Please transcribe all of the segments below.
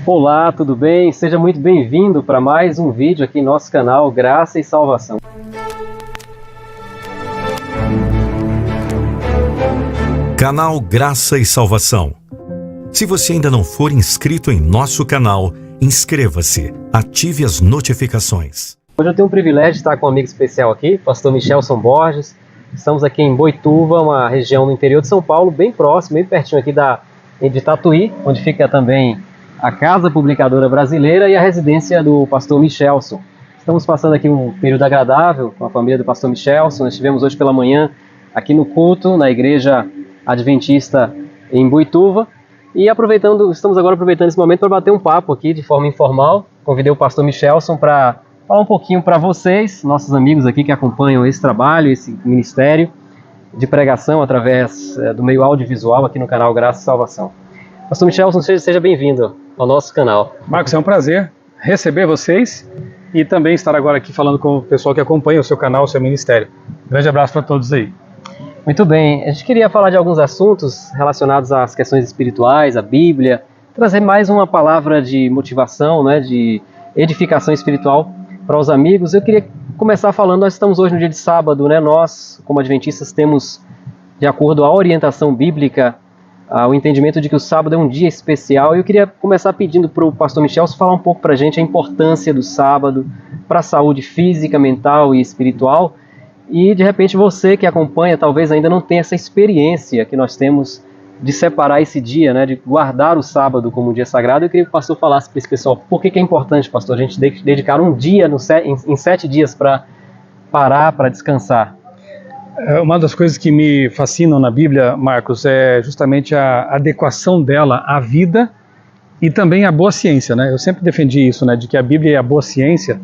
Olá, tudo bem? Seja muito bem-vindo para mais um vídeo aqui em nosso canal Graça e Salvação. Canal Graça e Salvação. Se você ainda não for inscrito em nosso canal, inscreva-se, ative as notificações. Hoje eu tenho o privilégio de estar com um amigo especial aqui, pastor Michelson Borges. Estamos aqui em Boituva, uma região no interior de São Paulo, bem próximo, bem pertinho aqui de Tatuí, onde fica também a Casa Publicadora Brasileira e a residência do pastor Michelson. Estamos passando aqui um período agradável com a família do pastor Michelson. Nós estivemos hoje pela manhã aqui no culto, na Igreja Adventista em Boituva. E estamos agora aproveitando esse momento para bater um papo aqui de forma informal. Convidei o pastor Michelson para falar um pouquinho para vocês, nossos amigos aqui que acompanham esse trabalho, esse ministério de pregação através do meio audiovisual aqui no canal Graça e Salvação. Pastor Michelson, seja bem-vindo ao nosso canal. Marcos, é um prazer receber vocês e também estar agora aqui falando com o pessoal que acompanha o seu canal, o seu ministério. Grande abraço para todos aí. Muito bem, a gente queria falar de alguns assuntos relacionados às questões espirituais, à Bíblia, trazer mais uma palavra de motivação, né, de edificação espiritual para os amigos. Eu queria começar falando, nós estamos hoje no dia de sábado, né, nós, como adventistas, temos, de acordo à orientação bíblica, o entendimento de que o sábado é um dia especial, e eu queria começar pedindo para o pastor Michelson falar um pouco para a gente a importância do sábado para a saúde física, mental e espiritual. E de repente você que acompanha talvez ainda não tenha essa experiência que nós temos de separar esse dia, né, de guardar o sábado como um dia sagrado. Eu queria que o pastor falasse para esse pessoal por que é importante, pastor, a gente dedicar um dia em 7 dias para parar, para descansar. Uma das coisas que me fascinam na Bíblia, Marcos, é justamente a adequação dela à vida e também à boa ciência, né? Eu sempre defendi isso, né, de que a Bíblia é a boa ciência,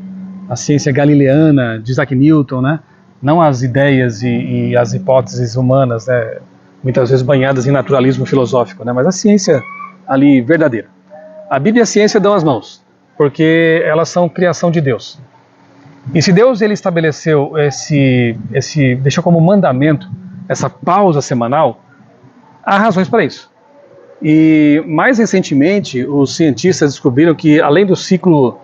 a ciência galileana de Isaac Newton, né? Não as ideias e as hipóteses humanas, né, muitas vezes banhadas em naturalismo filosófico, né, mas a ciência ali verdadeira. A Bíblia e a ciência dão as mãos, porque elas são criação de Deus. E se Deus ele estabeleceu deixou como mandamento essa pausa semanal, há razões para isso. E mais recentemente, os cientistas descobriram que além do ciclo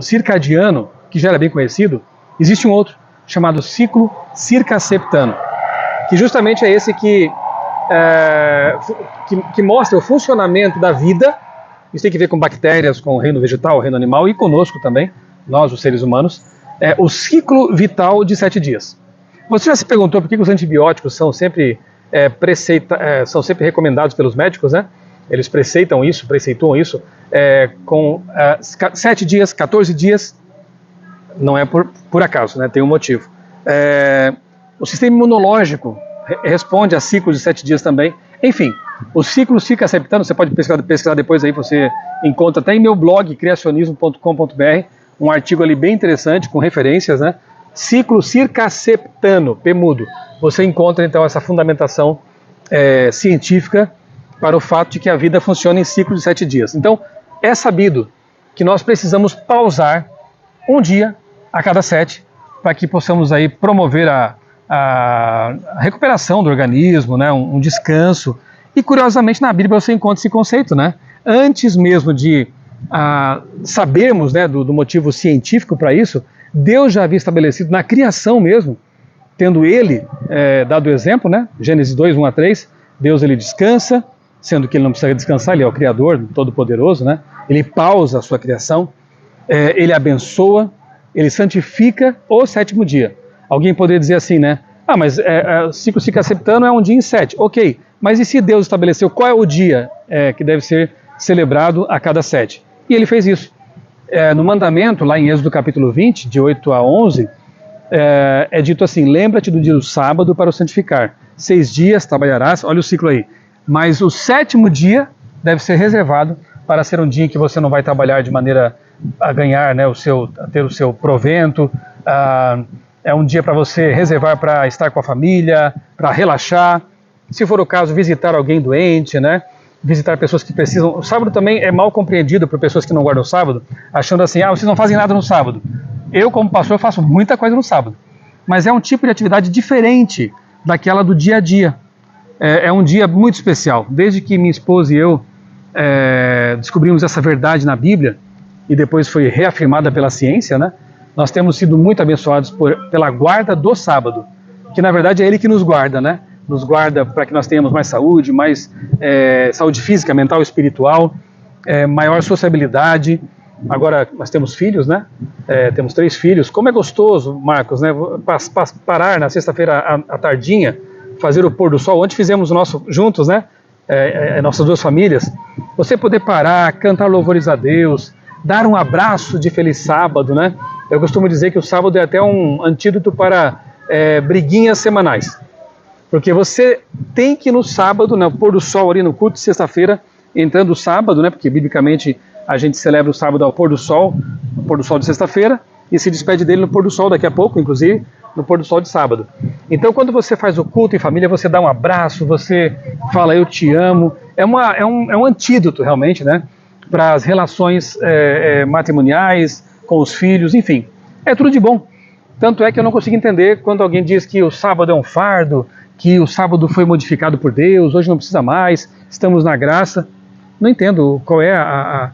circadiano, que já era bem conhecido, existe um outro, chamado ciclo circaseptano, que justamente é esse que mostra o funcionamento da vida. Isso tem que ver com bactérias, com o reino vegetal, o reino animal e conosco também, nós, os seres humanos, o ciclo vital de 7 dias. Você já se perguntou por que os antibióticos são sempre recomendados pelos médicos, né? Eles preceituam isso com 7 dias, 14 dias. Não é por acaso, né? Tem um motivo. O sistema imunológico responde a ciclos de 7 dias também. Enfim, o ciclo circaseptano, você pode pesquisar depois aí, você encontra até em meu blog, criacionismo.com.br, um artigo ali bem interessante, com referências, né? Ciclo circaseptano, P mudo. Você encontra então essa fundamentação científica para o fato de que a vida funciona em ciclos de 7 dias. Então, é sabido que nós precisamos pausar um dia a cada 7, para que possamos aí promover a recuperação do organismo, né, um descanso. E curiosamente na Bíblia você encontra esse conceito, né? Antes mesmo de sabermos, né, do motivo científico para isso, Deus já havia estabelecido na criação mesmo, tendo ele dado o exemplo, né? Gênesis 2, 1 a 3, Deus ele descansa, sendo que ele não precisa descansar, ele é o Criador Todo-Poderoso, né? Ele pausa a sua criação, ele abençoa, ele santifica o 7º dia. Alguém poderia dizer assim, né? Mas o ciclo circaseptano é um dia em 7. Ok, mas e se Deus estabeleceu qual é o dia que deve ser celebrado a cada 7? E ele fez isso. No mandamento, lá em Êxodo capítulo 20, de 8 a 11, é dito assim: lembra-te do dia do sábado para o santificar. 6 dias trabalharás, olha o ciclo aí. Mas o 7º dia deve ser reservado para ser um dia em que você não vai trabalhar de maneira a ganhar, né, ter o seu provento. É um dia para você reservar para estar com a família, para relaxar. Se for o caso, visitar alguém doente, né? Visitar pessoas que precisam. O sábado também é mal compreendido por pessoas que não guardam o sábado, achando assim, vocês não fazem nada no sábado. Eu, como pastor, faço muita coisa no sábado. Mas é um tipo de atividade diferente daquela do dia a dia. É um dia muito especial. Desde que minha esposa e eu descobrimos essa verdade na Bíblia e depois foi reafirmada pela ciência, né? Nós temos sido muito abençoados pela guarda do sábado, que na verdade é ele que nos guarda, né? Nos guarda para que nós tenhamos mais saúde, mais saúde física, mental, espiritual, maior sociabilidade. Agora nós temos filhos, né? Temos 3 filhos. Como é gostoso, Marcos, né? Parar na sexta-feira à tardinha, fazer o pôr do sol. Ontem fizemos o nosso juntos, né? Nossas 2 famílias. Você poder parar, cantar louvores a Deus, dar um abraço de feliz sábado, né? Eu costumo dizer que o sábado é até um antídoto para briguinhas semanais. Porque você tem que no sábado, no pôr do sol ali no culto de sexta-feira, entrando o sábado, né? Porque biblicamente a gente celebra o sábado ao pôr do sol de sexta-feira, e se despede dele no pôr do sol daqui a pouco, inclusive no pôr do sol de sábado. Então quando você faz o culto em família, você dá um abraço, você fala eu te amo, é um antídoto realmente, né? Para as relações matrimoniais, com os filhos, enfim, é tudo de bom. Tanto é que eu não consigo entender quando alguém diz que o sábado é um fardo, que o sábado foi modificado por Deus, hoje não precisa mais, estamos na graça. Não entendo qual é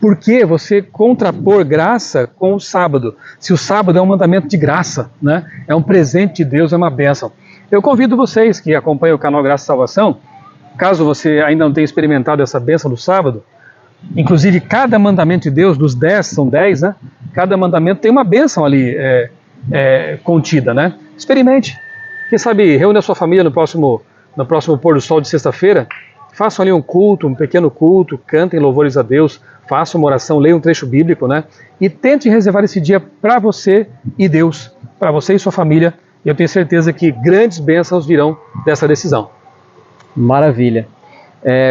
por que você contrapor graça com o sábado, se o sábado é um mandamento de graça, né? É um presente de Deus, é uma bênção. Eu convido vocês que acompanham o canal Graça e Salvação, caso você ainda não tenha experimentado essa bênção do sábado, inclusive cada mandamento de Deus, dos 10, são 10, né? Cada mandamento tem uma bênção ali contida, né? Experimente. Quem sabe reúne a sua família no próximo pôr do sol de sexta-feira, façam ali um culto, um pequeno culto, cantem louvores a Deus, façam uma oração, leiam um trecho bíblico, né? E tente reservar esse dia para você e Deus, para você e sua família. E eu tenho certeza que grandes bênçãos virão dessa decisão. Maravilha.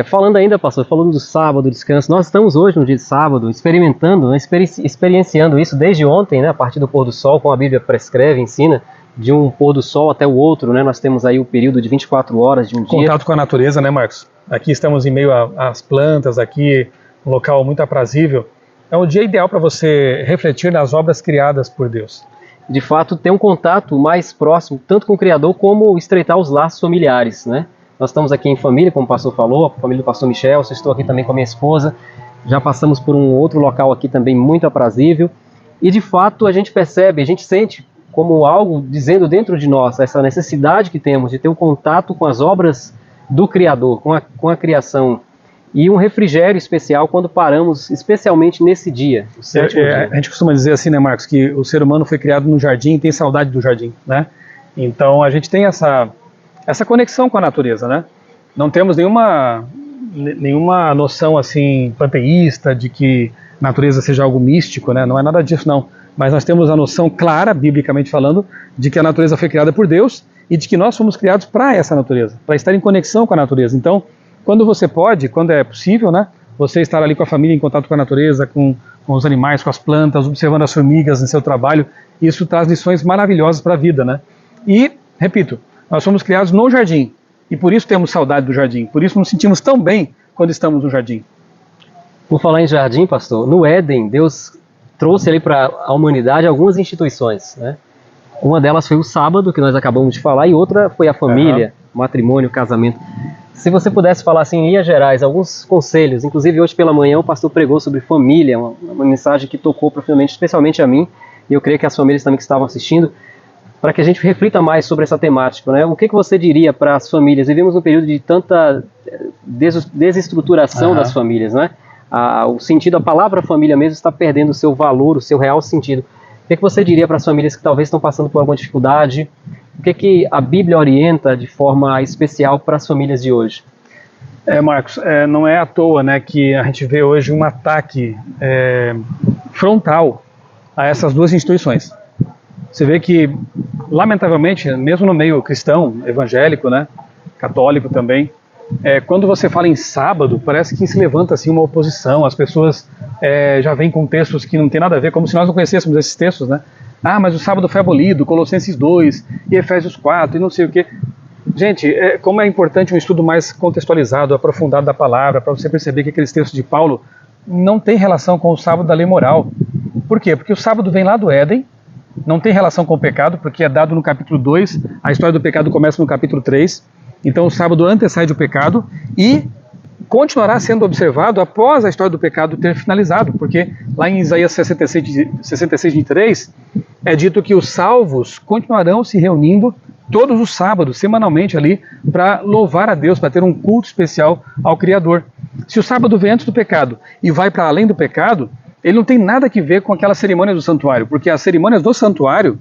Falando ainda, pastor, falando do sábado, descanso, nós estamos hoje no dia de sábado experimentando, né, experienciando isso desde ontem, né, a partir do pôr do sol, como a Bíblia prescreve, ensina, de um pôr do sol até o outro, né, nós temos aí o período de 24 horas de um dia. Contato com a natureza, né, Marcos? Aqui estamos em meio às plantas, aqui um local muito aprazível. É um dia ideal para você refletir nas obras criadas por Deus. De fato, ter um contato mais próximo, tanto com o Criador, como estreitar os laços familiares, né? Nós estamos aqui em família, como o pastor falou, a família do pastor Michel, eu estou aqui também com a minha esposa, já passamos por um outro local aqui também muito aprazível, e de fato a gente percebe, a gente sente como algo dizendo dentro de nós, essa necessidade que temos de ter um contato com as obras do Criador, com a criação, e um refrigério especial quando paramos, especialmente nesse dia, o sétimo dia. A gente costuma dizer assim, né, Marcos, que o ser humano foi criado no jardim e tem saudade do jardim, né? Então a gente tem essa conexão com a natureza, né? Não temos nenhuma noção assim panteísta de que natureza seja algo místico, né? Não é nada disso, não. Mas nós temos a noção clara, biblicamente falando, de que a natureza foi criada por Deus e de que nós fomos criados para essa natureza, para estar em conexão com a natureza. Então, quando você pode, quando é possível, né? Você estar ali com a família em contato com a natureza, com os animais, com as plantas, observando as formigas em seu trabalho, isso traz lições maravilhosas para a vida, né? E, repito, nós fomos criados no jardim e por isso temos saudade do jardim, por isso nos sentimos tão bem quando estamos no jardim. Por falar em jardim, pastor, no Éden, Deus trouxe ali para a humanidade algumas instituições, né? Uma delas foi o sábado, que nós acabamos de falar, e outra foi a família, matrimônio, casamento. Se você pudesse falar assim, em linhas gerais, alguns conselhos, inclusive hoje pela manhã o pastor pregou sobre família, uma mensagem que tocou profundamente, especialmente a mim, e eu creio que as famílias também que estavam assistindo, para que a gente reflita mais sobre essa temática, né? O que você diria para as famílias? Vivemos um período de tanta desestruturação das famílias, né? O sentido, a palavra família mesmo está perdendo o seu valor, o seu real sentido. O que você diria para as famílias que talvez estão passando por alguma dificuldade? O que a Bíblia orienta de forma especial para as famílias de hoje? Marcos, não é à toa, né, que a gente vê hoje um ataque frontal a essas duas instituições. Você vê que, lamentavelmente, mesmo no meio cristão, evangélico, né, católico também, quando você fala em sábado, parece que se levanta assim uma oposição, as pessoas já vêm com textos que não tem nada a ver, como se nós não conhecêssemos esses textos, né? Ah, mas o sábado foi abolido, Colossenses 2, e Efésios 4, e não sei o quê. Gente, como é importante um estudo mais contextualizado, aprofundado da palavra, para você perceber que aqueles textos de Paulo não têm relação com o sábado da lei moral. Por quê? Porque o sábado vem lá do Éden, não tem relação com o pecado, porque é dado no capítulo 2, a história do pecado começa no capítulo 3, então o sábado antecede o pecado, e continuará sendo observado após a história do pecado ter finalizado, porque lá em Isaías 66:23 é dito que os salvos continuarão se reunindo todos os sábados, semanalmente ali, para louvar a Deus, para ter um culto especial ao Criador. Se o sábado vem antes do pecado e vai para além do pecado, ele não tem nada a ver com aquelas cerimônias do santuário, porque as cerimônias do santuário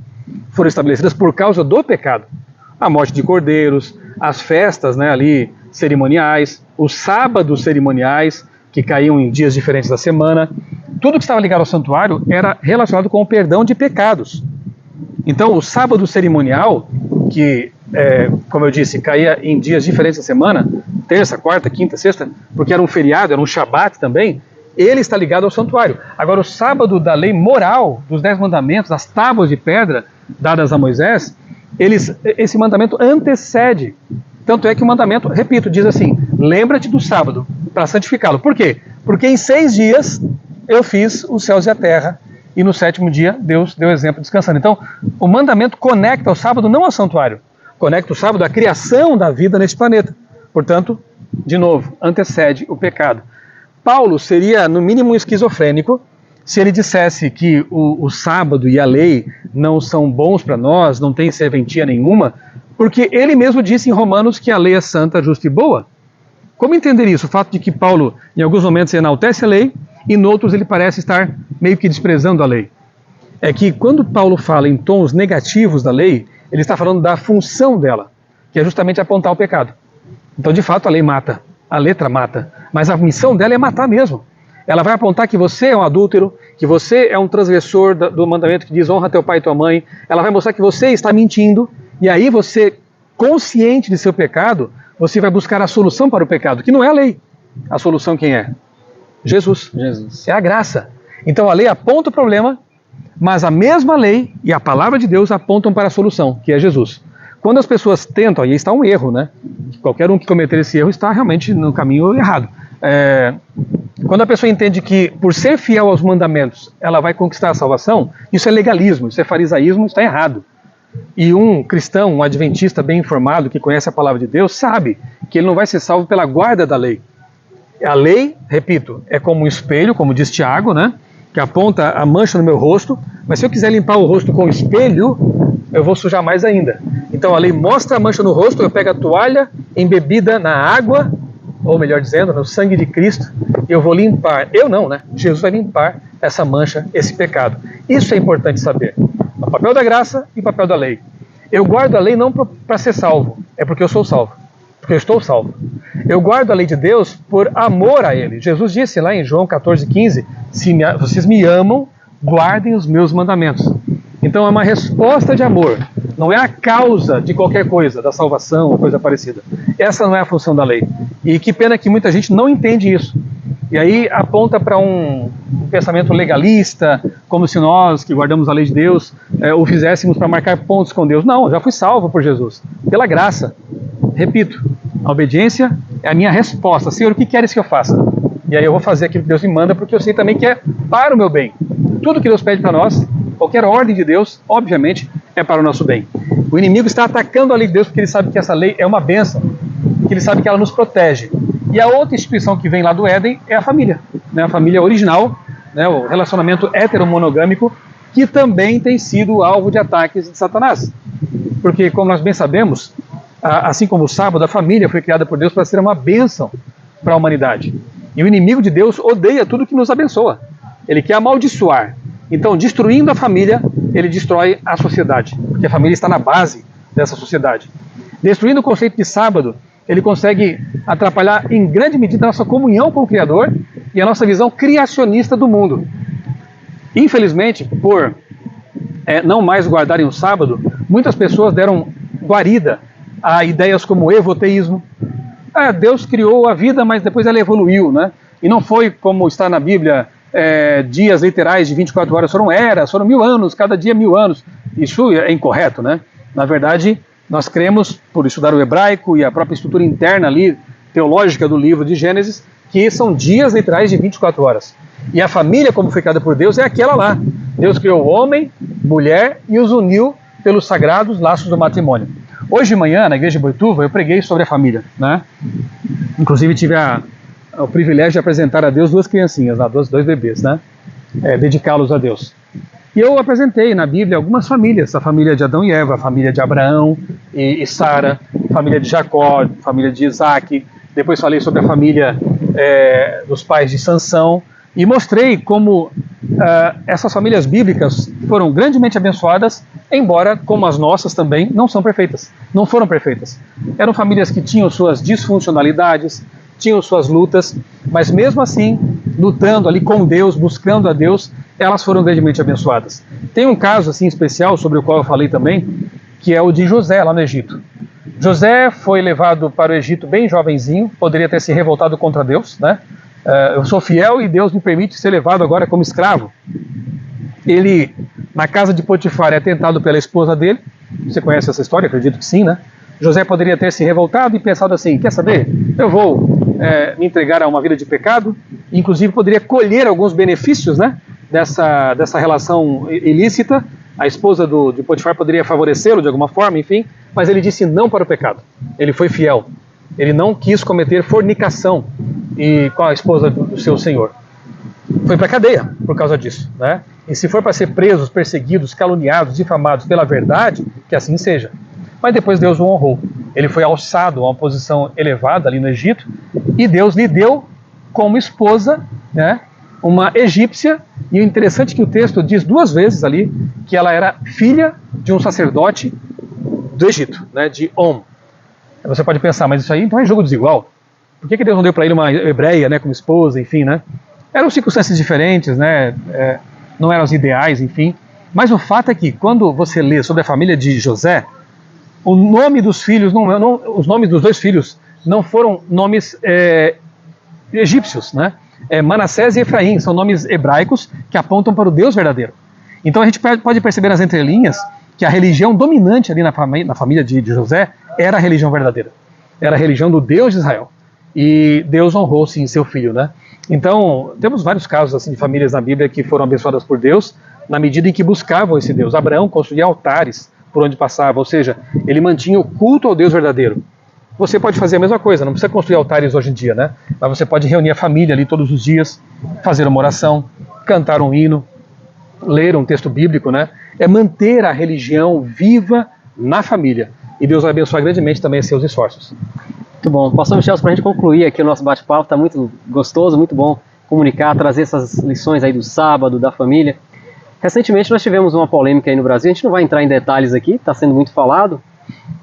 foram estabelecidas por causa do pecado. A morte de cordeiros, as festas, né, ali cerimoniais, os sábados cerimoniais, que caíam em dias diferentes da semana, tudo que estava ligado ao santuário era relacionado com o perdão de pecados. Então, o sábado cerimonial, que, como eu disse, caía em dias diferentes da semana, terça, quarta, quinta, sexta, porque era um feriado, era um shabat também, ele está ligado ao santuário. Agora, o sábado da lei moral, dos 10 mandamentos, das tábuas de pedra dadas a Moisés, esse mandamento antecede. Tanto é que o mandamento, repito, diz assim: lembra-te do sábado para santificá-lo. Por quê? Porque em 6 dias eu fiz os céus e a terra, e no 7º dia Deus deu exemplo descansando. Então, o mandamento conecta o sábado não ao santuário, conecta o sábado à criação da vida neste planeta. Portanto, de novo, antecede o pecado. Paulo seria, no mínimo, esquizofrênico se ele dissesse que o sábado e a lei não são bons para nós, não tem serventia nenhuma, porque ele mesmo disse em Romanos que a lei é santa, justa e boa. Como entender isso? O fato de que Paulo, em alguns momentos, enaltece a lei e, em outros, ele parece estar meio que desprezando a lei. É que quando Paulo fala em tons negativos da lei, ele está falando da função dela, que é justamente apontar o pecado. Então, de fato, a lei mata, a letra mata, mas a missão dela é matar mesmo. Ela vai apontar que você é um adúltero, que você é um transgressor do mandamento que diz honra teu pai e tua mãe. Ela vai mostrar que você está mentindo, e aí você, consciente de seu pecado, você vai buscar a solução para o pecado, que não é a lei. A solução quem é? Jesus. É a graça. Então a lei aponta o problema, mas a mesma lei e a palavra de Deus apontam para a solução, que é Jesus. Quando as pessoas tentam, aí está um erro, né? Qualquer um que cometer esse erro está realmente no caminho errado. Quando a pessoa entende que, por ser fiel aos mandamentos, ela vai conquistar a salvação, isso é legalismo, isso é farisaísmo, está errado. E um cristão, um adventista bem informado, que conhece a palavra de Deus, sabe que ele não vai ser salvo pela guarda da lei. A lei, repito, é como um espelho, como diz Tiago, né? Que aponta a mancha no meu rosto, mas se eu quiser limpar o rosto com o espelho, eu vou sujar mais ainda. Então a lei mostra a mancha no rosto, eu pego a toalha embebida na água, ou melhor dizendo, no sangue de Cristo, e eu vou limpar. Eu não, né? Jesus vai limpar essa mancha, esse pecado. Isso é importante saber. O papel da graça e o papel da lei. Eu guardo a lei não para ser salvo, é porque eu sou salvo, porque eu estou salvo. Eu guardo a lei de Deus por amor a Ele. Jesus disse lá em João 14,15, se vocês me amam, guardem os meus mandamentos. Então é uma resposta de amor, não é a causa de qualquer coisa, da salvação ou coisa parecida. Essa não é a função da lei. E que pena que muita gente não entende isso. E aí aponta para um pensamento legalista, como se nós, que guardamos a lei de Deus, o fizéssemos para marcar pontos com Deus. Não, eu já fui salvo por Jesus, pela graça. Repito, a obediência é a minha resposta. Senhor, o que queres que eu faça? E aí eu vou fazer aquilo que Deus me manda, porque eu sei também que é para o meu bem. Tudo que Deus pede para nós, qualquer ordem de Deus, obviamente, é para o nosso bem. O inimigo está atacando a lei de Deus porque ele sabe que essa lei é uma bênção, que ele sabe que ela nos protege. E a outra instituição que vem lá do Éden é a família, né? A família original, né? O relacionamento heteromonogâmico, que também tem sido alvo de ataques de Satanás. Porque, como nós bem sabemos, assim como o sábado, a família foi criada por Deus para ser uma bênção para a humanidade. E o inimigo de Deus odeia tudo que nos abençoa. Ele quer amaldiçoar. Então, destruindo a família, ele destrói a sociedade, porque a família está na base dessa sociedade. Destruindo o conceito de sábado, ele consegue atrapalhar em grande medida a nossa comunhão com o Criador e a nossa visão criacionista do mundo. Infelizmente, por não mais guardarem o sábado, muitas pessoas deram guarida a ideias como evoteísmo. Deus criou a vida, mas depois ela evoluiu, né? E não foi como está na Bíblia, dias literais de 24 horas, foram eras, foram 1000 anos, cada dia 1000 anos. Isso é incorreto, né? Na verdade, nós cremos, por estudar o hebraico e a própria estrutura interna ali, teológica do livro de Gênesis, que são dias literais de 24 horas. E a família, como foi criada por Deus, é aquela lá. Deus criou homem, mulher e os uniu pelos sagrados laços do matrimônio. Hoje de manhã, na igreja de Boituva, eu preguei sobre a família, né? Inclusive tive a o privilégio de apresentar a Deus duas criancinhas, dois bebês, né? Dedicá-los a Deus. E eu apresentei na Bíblia algumas famílias, a família de Adão e Eva, a família de Abraão e Sara, a família de Jacó, a família de Isaac. Depois falei sobre a família dos pais de Sansão e mostrei como essas famílias bíblicas foram grandemente abençoadas, embora, como as nossas também, não foram perfeitas. Eram famílias que tinham suas disfuncionalidades, tinham suas lutas, mas mesmo assim, lutando ali com Deus, buscando a Deus, elas foram grandemente abençoadas. Tem um caso assim especial sobre o qual eu falei também, que é o de José lá no Egito. José foi levado para o Egito bem jovenzinho, poderia ter se revoltado contra Deus, né? Eu sou fiel e Deus me permite ser levado agora como escravo. Ele, na casa de Potifar, é tentado pela esposa dele. Você conhece essa história? Acredito que sim, né? José poderia ter se revoltado e pensado assim, quer saber? Eu vou me entregar a uma vida de pecado, inclusive poderia colher alguns benefícios, né, dessa relação ilícita. A esposa de Potifar poderia favorecê-lo de alguma forma, enfim, mas ele disse não para o pecado. Ele foi fiel. Ele não quis cometer fornicação com a esposa do seu senhor. Foi para a cadeia por causa disso, né? E se for para ser presos, perseguidos, caluniados, difamados pela verdade, que assim seja. Mas depois Deus o honrou. Ele foi alçado a uma posição elevada ali no Egito e Deus lhe deu como esposa, né, uma egípcia. E o interessante é que o texto diz duas vezes ali que ela era filha de um sacerdote do Egito, né, de On. Você pode pensar, mas isso aí então é jogo desigual. Por que Deus não deu para ele uma hebreia, né, como esposa, enfim, né? Eram circunstâncias diferentes, né? Não eram os ideais, enfim. Mas o fato é que quando você lê sobre a família de José, o nome dos filhos, os nomes dos dois filhos não foram nomes egípcios, né? Manassés e Efraim são nomes hebraicos que apontam para o Deus verdadeiro. Então a gente pode perceber nas entrelinhas que a religião dominante ali na família de José era a religião verdadeira. Era a religião do Deus de Israel. E Deus honrou, sim, seu filho, né? Então, temos vários casos assim, de famílias na Bíblia que foram abençoadas por Deus na medida em que buscavam esse Deus. Abraão construía altares por onde passava, ou seja, ele mantinha o culto ao Deus verdadeiro. Você pode fazer a mesma coisa, não precisa construir altares hoje em dia, né? Mas você pode reunir a família ali todos os dias, fazer uma oração, cantar um hino, ler um texto bíblico, né? É manter a religião viva na família. E Deus vai abençoar grandemente também a seus esforços. Muito bom. Pastor Michel, para a gente concluir aqui o nosso bate-papo, está muito gostoso, muito bom comunicar, trazer essas lições aí do sábado, da família. Recentemente nós tivemos uma polêmica aí no Brasil, a gente não vai entrar em detalhes aqui, está sendo muito falado,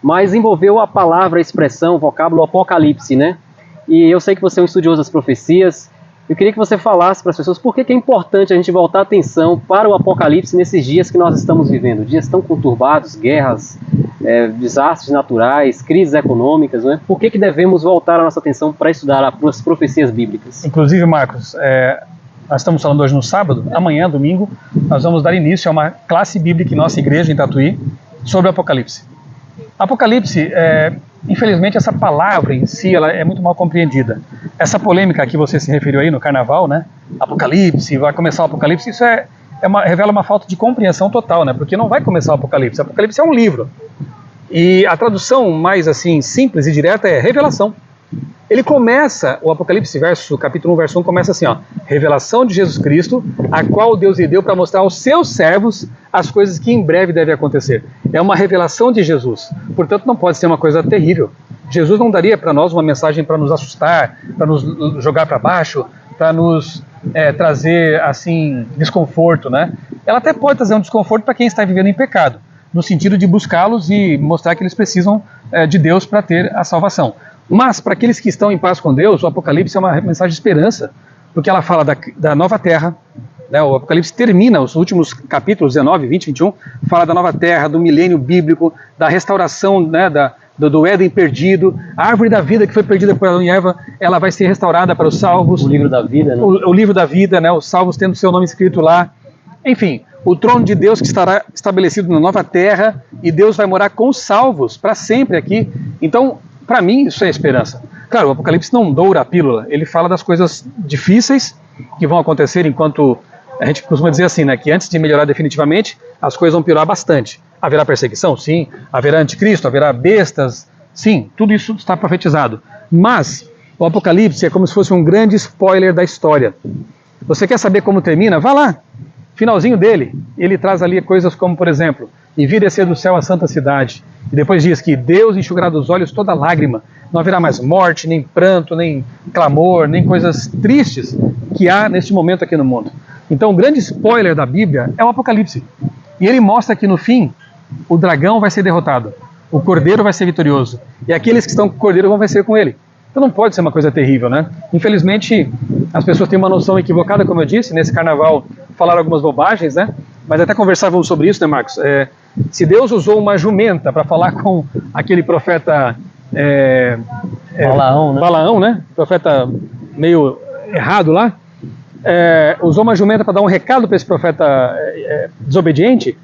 mas envolveu a palavra, a expressão, o vocábulo apocalipse, né? E eu sei que você é um estudioso das profecias, eu queria que você falasse para as pessoas por que é importante a gente voltar a atenção para o apocalipse nesses dias que nós estamos vivendo, dias tão conturbados, guerras, desastres naturais, crises econômicas, né? Por que devemos voltar a nossa atenção para estudar as profecias bíblicas? Inclusive, Marcos, nós estamos falando hoje no sábado, amanhã, domingo, nós vamos dar início a uma classe bíblica em nossa igreja em Tatuí sobre o Apocalipse. Apocalipse, infelizmente, essa palavra em si ela é muito mal compreendida. Essa polêmica que você se referiu aí no carnaval, né? Apocalipse, vai começar o Apocalipse, isso revela uma falta de compreensão total, né? Porque não vai começar o Apocalipse. Apocalipse é um livro. E a tradução mais assim simples e direta é revelação. Ele começa, o Apocalipse capítulo 1, verso 1, começa assim, ó, revelação de Jesus Cristo, a qual Deus lhe deu para mostrar aos seus servos as coisas que em breve devem acontecer. É uma revelação de Jesus, portanto não pode ser uma coisa terrível. Jesus não daria para nós uma mensagem para nos assustar, para nos jogar para baixo, para nos trazer assim desconforto, né? Ela até pode trazer um desconforto para quem está vivendo em pecado, no sentido de buscá-los e mostrar que eles precisam de Deus para ter a salvação. Mas para aqueles que estão em paz com Deus, o Apocalipse é uma mensagem de esperança, porque ela fala da nova terra, né? O Apocalipse termina, os últimos capítulos, 19, 20, 21, fala da nova terra, do milênio bíblico, da restauração, né, do Éden perdido, a árvore da vida que foi perdida por Adão e Eva, ela vai ser restaurada para os salvos. O livro da vida, né? O livro da vida, né? Os salvos tendo seu nome escrito lá. Enfim, o trono de Deus que estará estabelecido na nova terra, e Deus vai morar com os salvos para sempre aqui. Então, para mim, isso é esperança. Claro, o Apocalipse não doura a pílula, ele fala das coisas difíceis que vão acontecer enquanto, a gente costuma dizer assim, né, que antes de melhorar definitivamente, as coisas vão piorar bastante. Haverá perseguição? Sim. Haverá anticristo? Haverá bestas? Sim. Tudo isso está profetizado. Mas O Apocalipse é como se fosse um grande spoiler da história. Você quer saber como termina? Vá lá, finalzinho dele. Ele traz ali coisas como, por exemplo, e vi descer do céu a santa cidade. E depois diz que Deus enxugará dos olhos toda lágrima. Não haverá mais morte, nem pranto, nem clamor, nem coisas tristes que há neste momento aqui no mundo. Então, o grande spoiler da Bíblia é o Apocalipse. E ele mostra que no fim, o dragão vai ser derrotado, o cordeiro vai ser vitorioso, e aqueles que estão com o cordeiro vão vencer com ele. Então não pode ser uma coisa terrível, né? Infelizmente, as pessoas têm uma noção equivocada, como eu disse, nesse carnaval falaram algumas bobagens, né? Mas até conversávamos sobre isso, né, Marcos? Se Deus usou uma jumenta para falar com aquele profeta Balaão, né? Profeta meio errado lá, usou uma jumenta para dar um recado para esse profeta desobediente,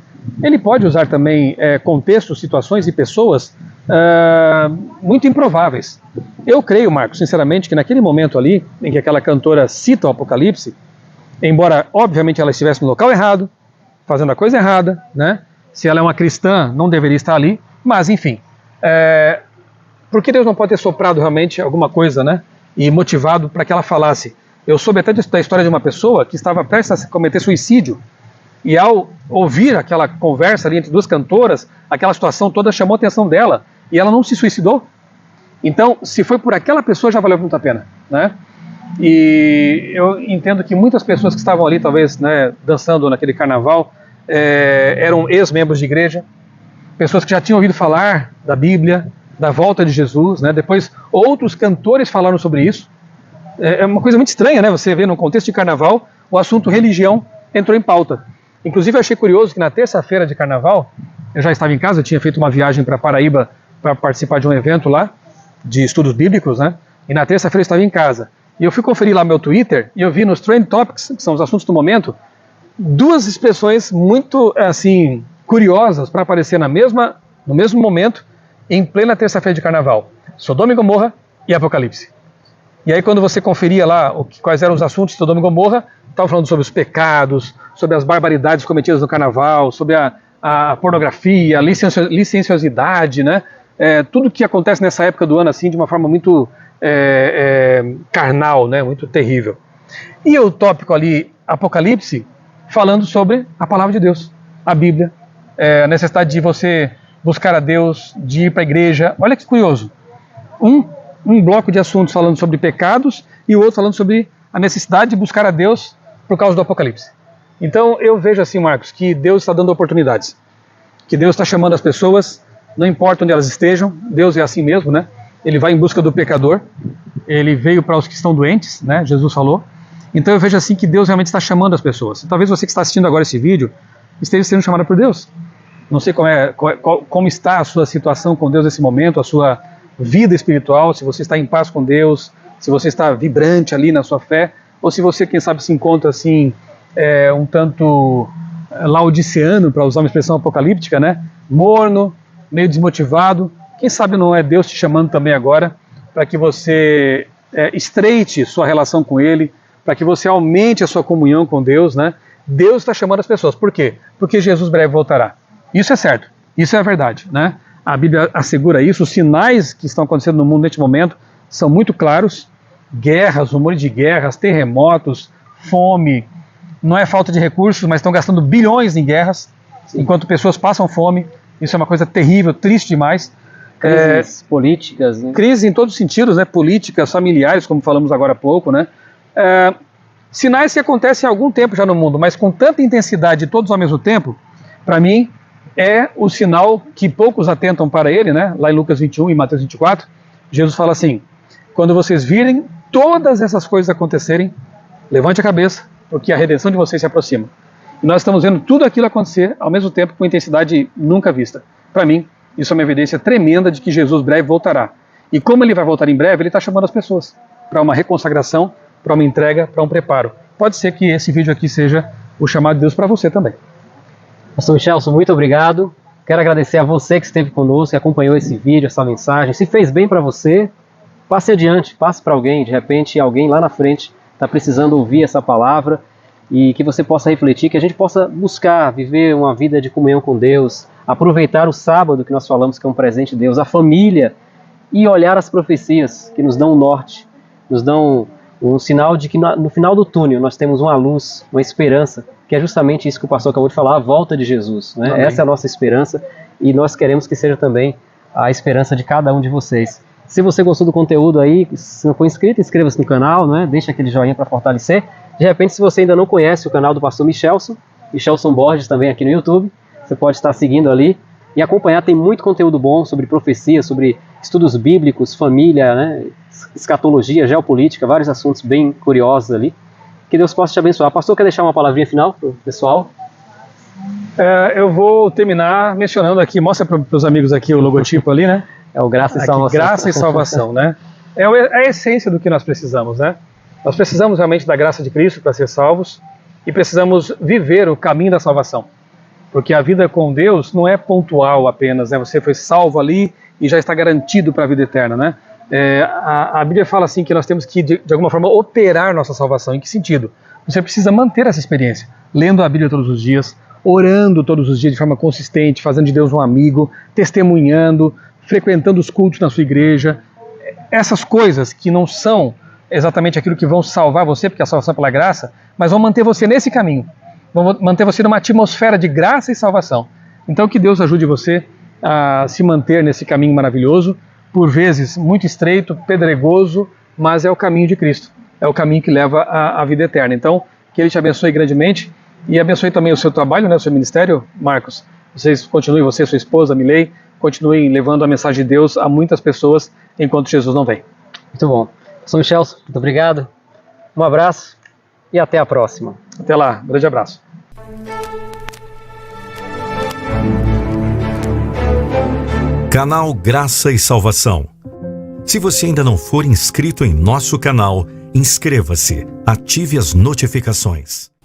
ele pode usar também contextos, situações e pessoas muito improváveis. Eu creio, Marcos, sinceramente, que naquele momento ali, em que aquela cantora cita o Apocalipse, embora obviamente ela estivesse no local errado, fazendo a coisa errada, né? Se ela é uma cristã, não deveria estar ali, mas enfim, por que Deus não pode ter soprado realmente alguma coisa, né? E motivado para que ela falasse? Eu soube até da história de uma pessoa que estava prestes a cometer suicídio, e ao ouvir aquela conversa ali entre duas cantoras, aquela situação toda chamou a atenção dela, e ela não se suicidou. Então, se foi por aquela pessoa, já valeu muito a pena, né? E eu entendo que muitas pessoas que estavam ali, talvez, né, dançando naquele carnaval, eram ex-membros de igreja, pessoas que já tinham ouvido falar da Bíblia, da volta de Jesus, né? Depois outros cantores falaram sobre isso. É uma coisa muito estranha, né? Você vê no contexto de carnaval, o assunto religião entrou em pauta. Inclusive eu achei curioso que na terça-feira de carnaval, eu já estava em casa, eu tinha feito uma viagem para Paraíba para participar de um evento lá, de estudos bíblicos, né? E na terça-feira eu estava em casa. E eu fui conferir lá meu Twitter e eu vi nos Trend Topics, que são os assuntos do momento, duas expressões muito, assim, curiosas para aparecer no mesmo momento, em plena terça-feira de carnaval. Sodoma e Gomorra e Apocalipse. E aí quando você conferia lá quais eram os assuntos de Sodoma e Gomorra, estavam falando sobre os pecados, sobre as barbaridades cometidas no carnaval, sobre a pornografia, a licenciosidade, né? Tudo que acontece nessa época do ano assim de uma forma muito carnal, né? Muito terrível. E o tópico ali, Apocalipse, falando sobre a palavra de Deus, a Bíblia, a necessidade de você buscar a Deus, de ir para a igreja. Olha que curioso. Um bloco de assuntos falando sobre pecados e o outro falando sobre a necessidade de buscar a Deus por causa do Apocalipse. Então eu vejo assim, Marcos, que Deus está dando oportunidades, que Deus está chamando as pessoas, não importa onde elas estejam, Deus é assim mesmo, né? Ele vai em busca do pecador, ele veio para os que estão doentes, né? Jesus falou. Então eu vejo assim que Deus realmente está chamando as pessoas. Talvez você que está assistindo agora esse vídeo esteja sendo chamado por Deus. Não sei como está a sua situação com Deus nesse momento, a sua vida espiritual, se você está em paz com Deus, se você está vibrante ali na sua fé, ou se você, quem sabe, se encontra assim, um tanto laodiceano, para usar uma expressão apocalíptica, né? Morno, meio desmotivado. Quem sabe não é Deus te chamando também agora para que você estreite sua relação com Ele, para que você aumente a sua comunhão com Deus, né? Deus está chamando as pessoas. Por quê? Porque Jesus breve voltará. Isso é certo, isso é a verdade, né? A Bíblia assegura isso, os sinais que estão acontecendo no mundo neste momento são muito claros. Guerras, rumores de guerras, terremotos, fome, não é falta de recursos, mas estão gastando bilhões em guerras, enquanto pessoas passam fome. Isso é uma coisa terrível, triste demais. Crises políticas, né? Crises em todos os sentidos, né? Políticas, familiares, como falamos agora há pouco, né? Sinais que acontecem há algum tempo já no mundo, mas com tanta intensidade todos ao mesmo tempo, para mim, é o sinal que poucos atentam para ele, né? Lá em Lucas 21 e Mateus 24, Jesus fala assim: quando vocês virem todas essas coisas acontecerem, levante a cabeça, porque a redenção de vocês se aproxima. E nós estamos vendo tudo aquilo acontecer ao mesmo tempo com intensidade nunca vista. Para mim, isso é uma evidência tremenda de que Jesus breve voltará. E como ele vai voltar em breve, ele está chamando as pessoas para uma reconsagração, para uma entrega, para um preparo. Pode ser que esse vídeo aqui seja o chamado de Deus para você também. Pastor Michelson, muito obrigado. Quero agradecer a você que esteve conosco, que acompanhou esse vídeo, essa mensagem. Se fez bem para você, passe adiante, passe para alguém. De repente, alguém lá na frente está precisando ouvir essa palavra e que você possa refletir, que a gente possa buscar viver uma vida de comunhão com Deus, aproveitar o sábado que nós falamos que é um presente de Deus, a família, e olhar as profecias que nos dão o norte nos dão um sinal de que no final do túnel nós temos uma luz, uma esperança, que é justamente isso que o pastor acabou de falar, a volta de Jesus, né? Essa é a nossa esperança e nós queremos que seja também a esperança de cada um de vocês. Se você gostou do conteúdo aí, se não for inscrito, inscreva-se no canal, né? Deixa aquele joinha para fortalecer. De repente, se você ainda não conhece o canal do pastor Michelson Borges também aqui no YouTube, você pode estar seguindo ali e acompanhar, tem muito conteúdo bom sobre profecia, sobre estudos bíblicos, família, né? Escatologia, geopolítica, vários assuntos bem curiosos ali. Que Deus possa te abençoar. Pastor, quer deixar uma palavrinha final para o pessoal? Eu vou terminar mencionando aqui, mostra para os amigos aqui o logotipo ali, né? É o Graça e Aqui, Salvação. Graça e Salvação, né? É a essência do que nós precisamos, né? Nós precisamos realmente da graça de Cristo para ser salvos e precisamos viver o caminho da salvação. Porque a vida com Deus não é pontual apenas, né? Você foi salvo ali e já está garantido para a vida eterna, né? A Bíblia fala assim que nós temos que, de alguma forma, operar nossa salvação. Em que sentido? Você precisa manter essa experiência, lendo a Bíblia todos os dias, orando todos os dias de forma consistente, fazendo de Deus um amigo, testemunhando, frequentando os cultos na sua igreja. Essas coisas que não são exatamente aquilo que vão salvar você, porque a salvação é pela graça, mas vão manter você nesse caminho, vão manter você numa atmosfera de graça e salvação. Então que Deus ajude você a se manter nesse caminho maravilhoso, por vezes muito estreito, pedregoso, mas é o caminho de Cristo, é o caminho que leva à vida eterna. Então, que Ele te abençoe grandemente e abençoe também o seu trabalho, né, o seu ministério, Marcos. Vocês continuem, você e sua esposa, Milei, continuem levando a mensagem de Deus a muitas pessoas enquanto Jesus não vem. Muito bom. Pastor Michelson, muito obrigado. Um abraço e até a próxima. Até lá, um grande abraço. Canal Graça e Salvação. Se você ainda não for inscrito em nosso canal, inscreva-se, ative as notificações.